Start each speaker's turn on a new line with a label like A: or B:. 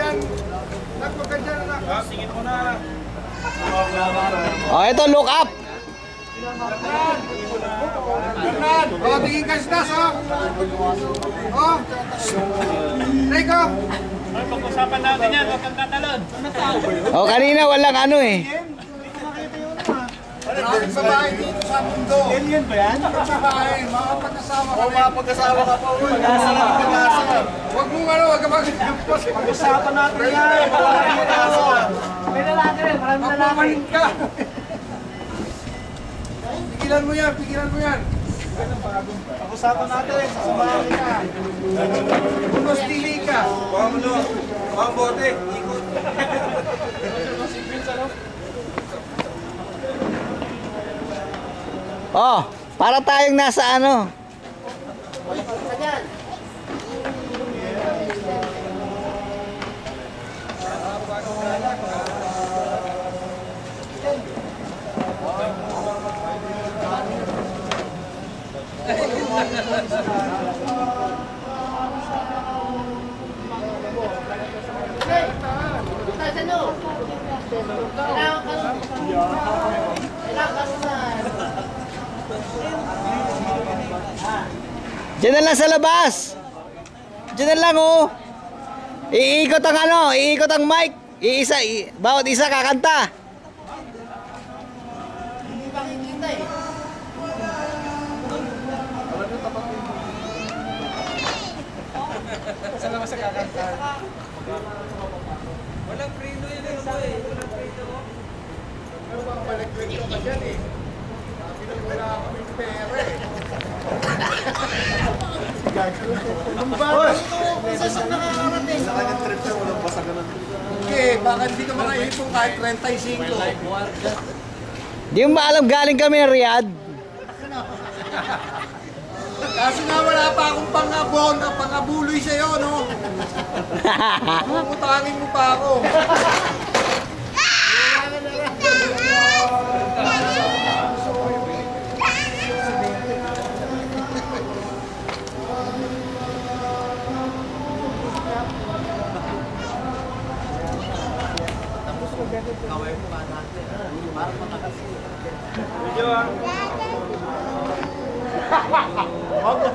A: dyan. Huwag ka dyan, anak.
B: Tingin mo na.
C: Oh, ito, look up.
A: Bernard! Oh, tingin ka sitas, oh. Oh. Rico!
B: Ay, pag-usapan natin yan, huwag kang tatalon.
C: Oh, kanina walang ano eh.
A: Maraming babae dito sa mundo.
B: Alien ba yan?
A: Babae, mga pag-asawa ka.
B: Mga pag-asawa ka pa.
A: Huwag mong ano, huwag ka mag-impos.
B: Pag-usapan natin yan.
D: May lalaki rin, maraming lalaki.
A: Magmamalit ka. Pigilan mo yan, pigilan mo yan.
B: Pag-usapan natin, sasamahan ka.
A: Unos dili ka.
B: Mga bote, ikot.
C: Oh, para tayong nasa ano. Diyan na lang sa labas. Diyan na lang oh. Iikot ang ano, iikot ang mic. Bawat isa kakanta.
D: Hindi makikita eh.
A: Salamat sa kakanta.
B: Walang prino yun eh. Walang prino.
A: Pero baka balik-balik ka dyan eh. Sabi na wala kami pera eh.
D: Kung saan nakakarating.
A: Sa kanyang trip siya, walang basagan ng okay, baka hindi ka makaipong kahit 35.
C: Di mo ba alam galing kami ng Riyadh?
A: Kaso nga wala pa akong pangabon, pangabuloy sa'yo, no? Puputangin mo pa ako.
B: Video ah.
A: Okay.